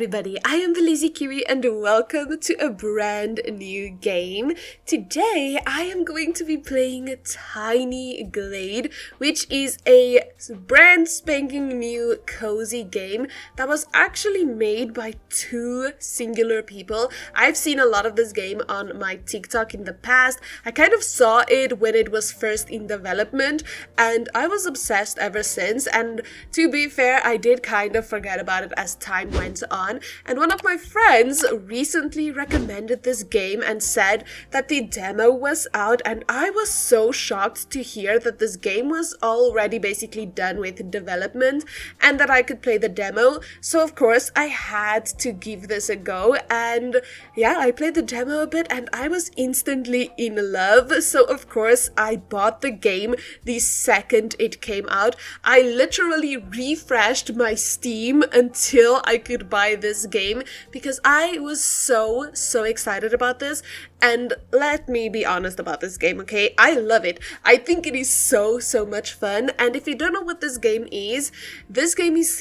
everybody, I am the Lazy Kiwi and welcome to a brand new game. Today I am going to be playing Tiny Glade, which is a brand spanking new cozy game that was actually made by two singular people. I've seen a lot of this game on my TikTok in the past. I kind of saw it when it was first in development and I was obsessed ever since, and to be fair, I did kind of forget about it as time went on, and one of my friends recently recommended this game and said that the demo was out, and I was so shocked to hear that this game was already basically done with development and that I could play the demo. So of course I had to give this a go, and yeah, I played the demo a bit and I was instantly in love. So of course I bought the game the second it came out. I literally refreshed my Steam until I could buy this game because I was so excited about this. And let me be honest about this game, okay? I love it. I think it is so much fun. And if you don't know what this game is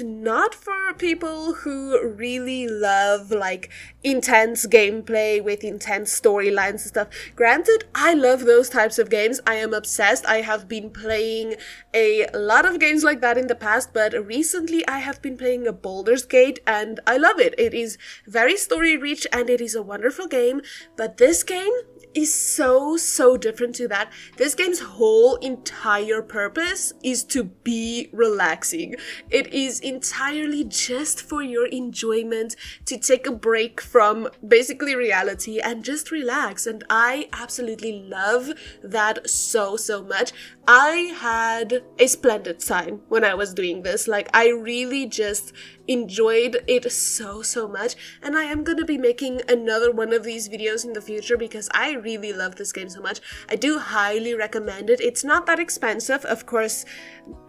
not for people who really love like intense gameplay with intense storylines and stuff. Granted, I love those types of games. I am obsessed. I have been playing a lot of games like that in the past, but recently I have been playing a Baldur's Gate and I love it. It is very story rich and it is a wonderful game, but this game is so different to that. This game's whole entire purpose is to be relaxing. It is entirely just for your enjoyment, to take a break from basically reality and just relax, and I absolutely love that so much. I had a splendid time when I was doing this. Like, I really just enjoyed it so much, and I am gonna be making another one of these videos in the future because I really love this game so much. I do highly recommend it. It's not that expensive. Of course,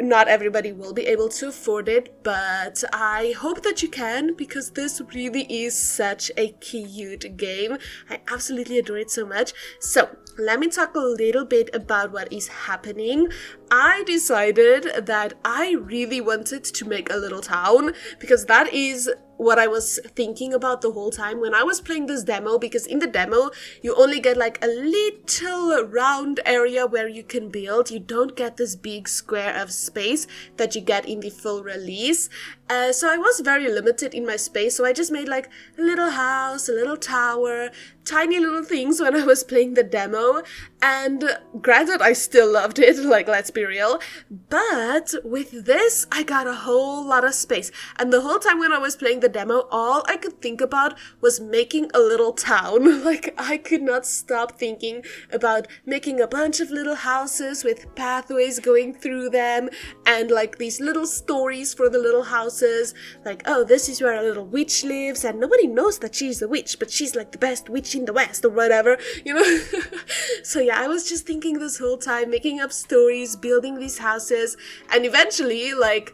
not everybody will be able to afford it, but I hope that you can because this really is such a cute game. I absolutely adore it so much. So let me talk a little bit about what is happening. I decided that I really wanted to make a little town because that is what I was thinking about the whole time when I was playing this demo, because in the demo you only get like a little round area where you can build. You don't get this big square of space that you get in the full release. So I was very limited in my space, so I just made like a little house, a little tower, tiny little things when I was playing the demo, and granted I still loved it, like, let's be real, but with this I got a whole lot of space, and the whole time when I was playing the demo all I could think about was making a little town. Like, I could not stop thinking about making a bunch of little houses with pathways going through them and like these little stories for the little houses. Like, oh, this is where a little witch lives and nobody knows that she's a witch, but she's like the best witch in the West or whatever, you know? So yeah, I was just thinking this whole time, making up stories, building these houses, and eventually, like,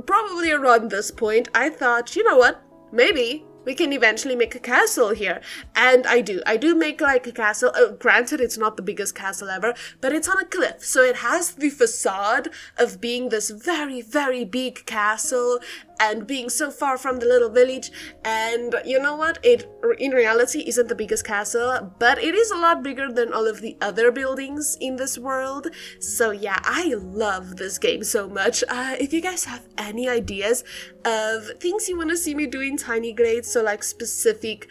probably around this point, I thought, you know what, maybe we can eventually make a castle here. And I do make like a castle. Granted, it's not the biggest castle ever, but it's on a cliff, so it has the facade of being this very big castle and being so far from the little village. And you know what, it in reality isn't the biggest castle, but it is a lot bigger than all of the other buildings in this world. So yeah, I love this game so much. If you guys have any ideas of things you want to see me do in Tiny Glade, so like specific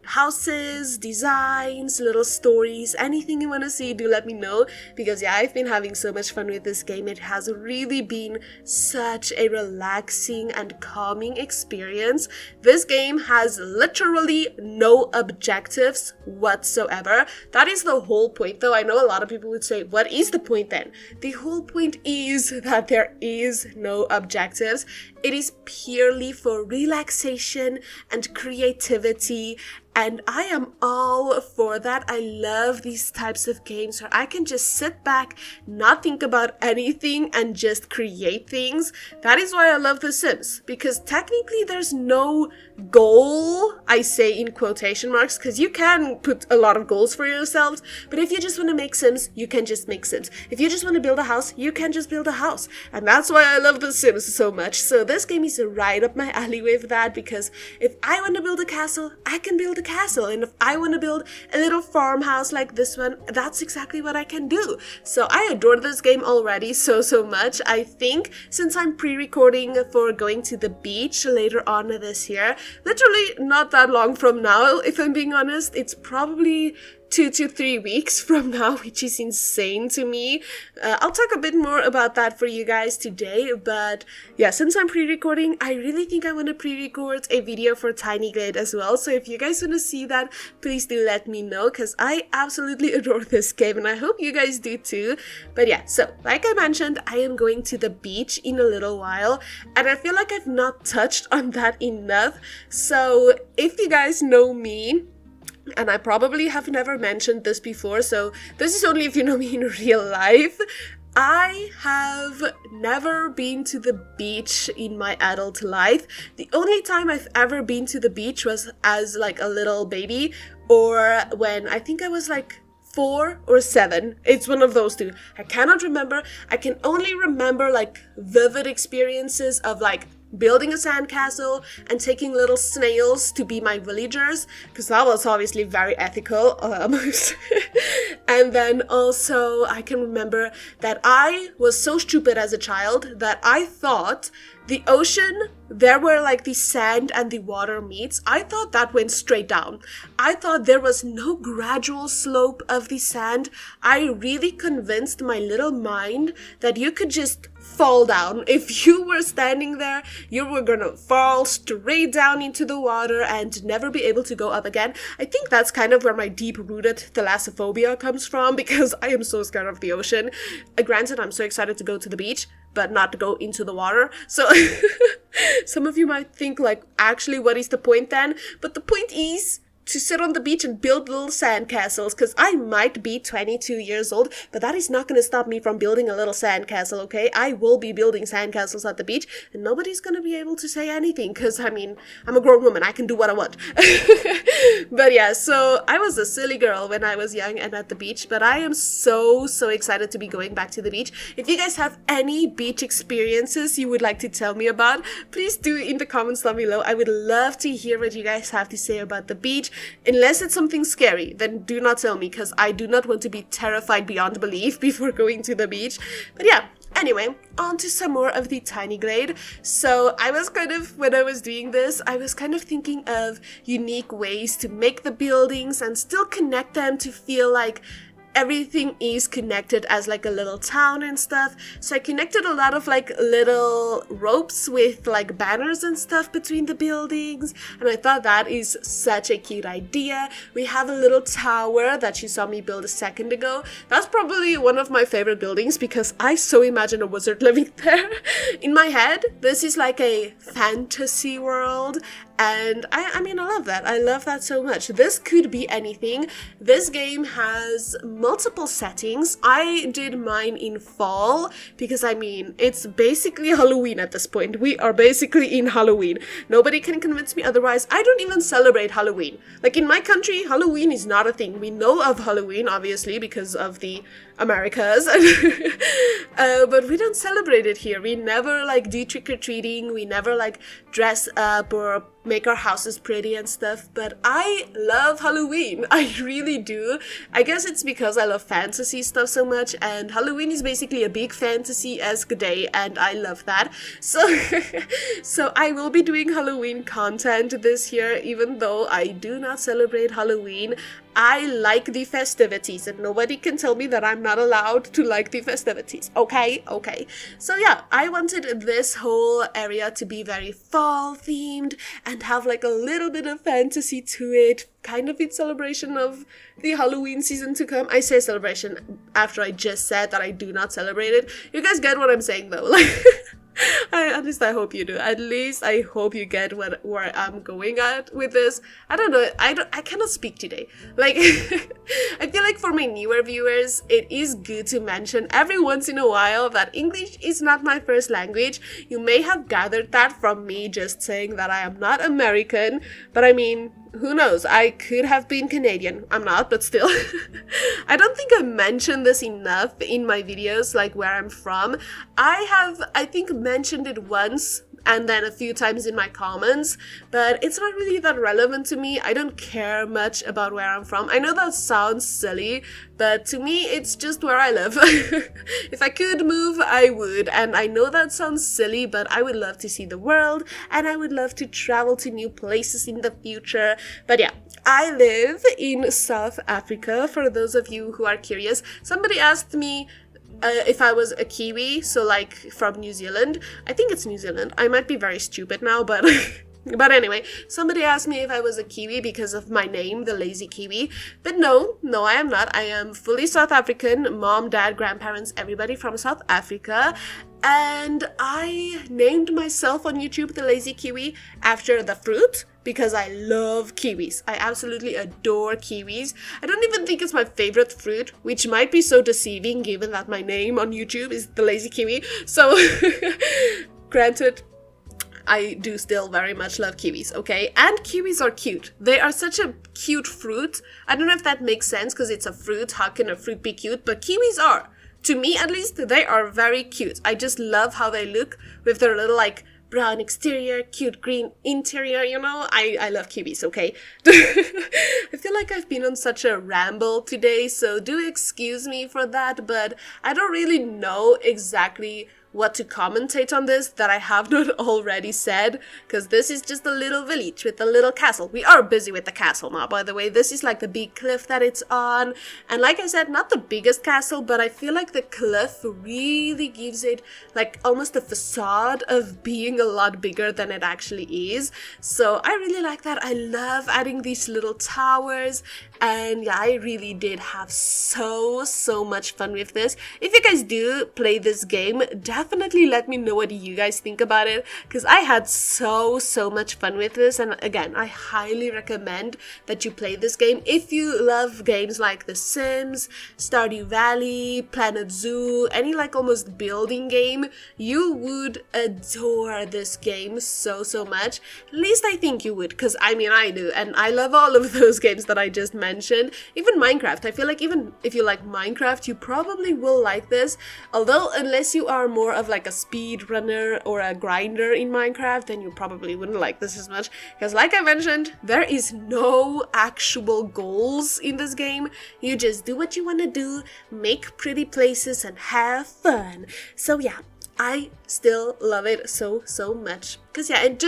houses, designs, little stories, anything you want to see, do let me know, because yeah, I've been having so much fun with this game. It has really been such a relaxing and calming experience. This game has literally no objectives whatsoever. That is the whole point, though. I know a lot of people would say, what is the point then? The whole point is that there is no objectives. It is purely for relaxation and creativity and I am all for that. I love these types of games where I can just sit back, not think about anything, and just create things. That is why I love The Sims, because technically there's no goal, I say in quotation marks, because you can put a lot of goals for yourselves, but if you just want to make Sims, you can just make Sims. If you just want to build a house, you can just build a house. And that's why I love The Sims so much. So this game is right up my alley with that, because if I want to build a castle, I can build a castle. And if I want to build a little farmhouse like this one, that's exactly what I can do. So I adore this game already so much. I think since I'm pre-recording for going to the beach later on this year, literally not that long from now, if I'm being honest, it's probably 2 to 3 weeks from now, which is insane to me. I'll talk a bit more about that for you guys today, but yeah, since I'm pre-recording, I really think I want to pre-record a video for Tiny Glade as well, so if you guys want to see that, please do let me know, because I absolutely adore this game, and I hope you guys do too. But yeah, so like I mentioned, I am going to the beach in a little while, and I feel like I've not touched on that enough. So if you guys know me, and I probably have never mentioned this before, so this is only if you know me in real life, I have never been to the beach in my adult life. The only time I've ever been to the beach was as like a little baby, or when I think I was like 4 or 7. It's one of those two. I cannot remember. I can only remember like vivid experiences of like building a sandcastle and taking little snails to be my villagers, because that was obviously very ethical. And then also I can remember that I was so stupid as a child that I thought the ocean, there were like the sand and the water meets, I thought that went straight down. I thought there was no gradual slope of the sand. I really convinced my little mind that you could just fall down. If you were standing there, you were gonna fall straight down into the water and never be able to go up again. I think that's kind of where my deep-rooted thalassophobia comes from, because I am so scared of the ocean. Granted, I'm so excited to go to the beach, but not to go into the water. So some of you might think like, actually, what is the point then? But the point is to sit on the beach and build little sand castles, because I might be 22 years old, but that is not going to stop me from building a little sand castle, okay? I will be building sand castles at the beach, and nobody's going to be able to say anything, because, I mean, I'm a grown woman, I can do what I want. But yeah, so I was a silly girl when I was young and at the beach, but I am so excited to be going back to the beach. If you guys have any beach experiences you would like to tell me about, please do in the comments down below. I would love to hear what you guys have to say about the beach. Unless it's something scary, then do not tell me, because I do not want to be terrified beyond belief before going to the beach. But yeah, anyway, on to some more of the Tiny Glade. So I was kind of, when I was doing this, I was kind of thinking of unique ways to make the buildings and still connect them to feel like everything is connected as like a little town and stuff. So I connected a lot of like little ropes with like banners and stuff between the buildings, and I thought that is such a cute idea. We have a little tower that you saw me build a second ago. That's probably one of my favorite buildings, because I so imagine a wizard living there. In my head, this is like a fantasy world, and I mean, I love that. I love that so much. This could be anything. This game has multiple settings. I did mine in fall because, I mean, it's basically Halloween at this point. We are basically in Halloween. Nobody can convince me otherwise. I don't even celebrate Halloween. Like, in my country, Halloween is not a thing. We know of Halloween, obviously, because of the Americas. But we don't celebrate it here. We never, like, do trick-or-treating. We never, like, dress up or make our houses pretty and stuff, but I love Halloween. I really do. I guess it's because I love fantasy stuff so much, and Halloween is basically a big fantasy-esque day, and I love that. So I will be doing Halloween content this year, even though I do not celebrate Halloween. I like the festivities, and nobody can tell me that I'm not allowed to like the festivities. Okay. So yeah, I wanted this whole area to be very fall themed and have like a little bit of fantasy to it, kind of in celebration of the Halloween season to come. I say celebration after I just said that I do not celebrate it. You guys get what I'm saying though. Like At least I hope you do. At least I hope you get where I'm going at with this. I don't know. I cannot speak today. Like, I feel like for my newer viewers, it is good to mention every once in a while that English is not my first language. You may have gathered that from me just saying that I am not American, but I mean, who knows? I could have been Canadian. I'm not, but still. I don't think I mentioned this enough in my videos, like where I'm from. I think, mentioned it once and then a few times in my comments, but it's not really that relevant to me. I don't care much about where I'm from. I know that sounds silly, but to me, it's just where I live. If I could move, I would, and I know that sounds silly, but I would love to see the world, and I would love to travel to new places in the future. But yeah, I live in South Africa, for those of you who are curious. Somebody asked me if I was a Kiwi, so like from New Zealand. I think it's New Zealand. I might be very stupid now, but but anyway, somebody asked me if I was a Kiwi because of my name, the Lazy Kiwi. But no, I am not. I am fully South African. Mom, dad, grandparents, everybody from South Africa. And I named myself on YouTube the Lazy Kiwi after the fruit because I love kiwis. I absolutely adore kiwis. I don't even think it's my favorite fruit, which might be so deceiving given that my name on YouTube is the Lazy Kiwi. So, granted, I do still very much love kiwis, okay? And kiwis are cute. They are such a cute fruit. I don't know if that makes sense because it's a fruit. How can a fruit be cute? But kiwis are. To me, at least, they are very cute. I just love how they look with their little, like, brown exterior, cute green interior, you know? I love kiwis, okay? I feel like I've been on such a ramble today, so do excuse me for that, but I don't really know exactly what to commentate on this that I have not already said, because this is just a little village with a little castle. We are busy with the castle now, by the way. This is like the big cliff that it's on, and like I said, not the biggest castle, but I feel like the cliff really gives it like almost a facade of being a lot bigger than it actually is. So I really like that. I love adding these little towers, and yeah, I really did have so much fun with this. If you guys do play this game, definitely let me know what you guys think about it, because I had so much fun with this. And again, I highly recommend that you play this game if you love games like The Sims, Stardew Valley, Planet Zoo, any like almost building game. You would adore this game so much. At least I think you would, because I mean I do, and I love all of those games that I just mentioned. Even Minecraft. I feel like even if you like Minecraft, you probably will like this, although unless you are more of like a speed runner or a grinder in Minecraft, then you probably wouldn't like this as much, because like I mentioned, there is no actual goals in this game. You just do what you want to do, make pretty places, and have fun. So yeah, I still love it so much, because yeah, it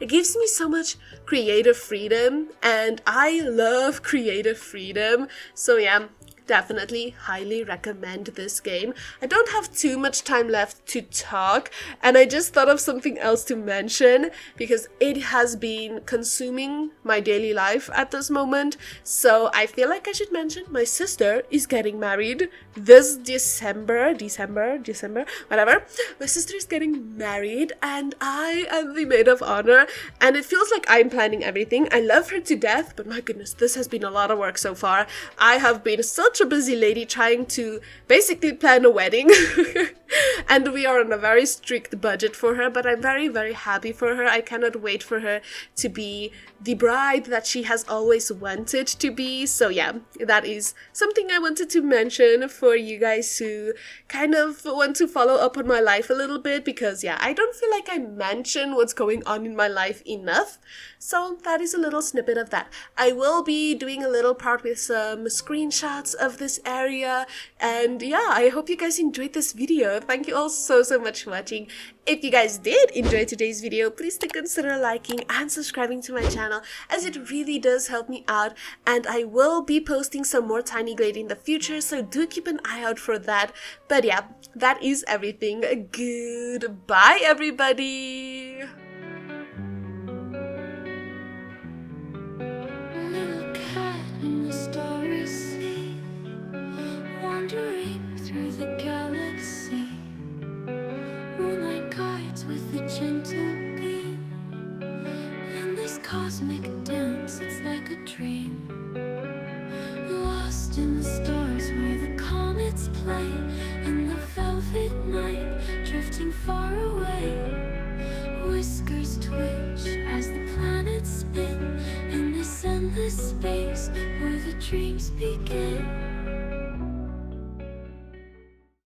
gives me so much creative freedom, and I love creative freedom. So yeah, definitely highly recommend this game. I don't have too much time left to talk, and I just thought of something else to mention because it has been consuming my daily life at this moment. So I feel like I should mention my sister is getting married this December, whatever. My sister is getting married, and I am the maid of honor, and it feels like I'm planning everything. I love her to death, but my goodness, this has been a lot of work so far. I have been such a busy lady trying to basically plan a wedding and we are on a very strict budget for her, but I'm very happy for her. I cannot wait for her to be the bride that she has always wanted to be. So yeah, that is something I wanted to mention for you guys who kind of want to follow up on my life a little bit, because yeah, I don't feel like I mention what's going on in my life enough. So that is a little snippet of that. I will be doing a little part with some screenshots of this area, and yeah, I hope you guys enjoyed this video. Thank you all so much for watching. If you guys did enjoy today's video, please do consider liking and subscribing to my channel, as it really does help me out, and I will be posting some more Tiny Glade in the future, so do keep an eye out for that. But yeah, that is everything. Goodbye, everybody! Wandering through the galaxy, moonlight guides dreams begin.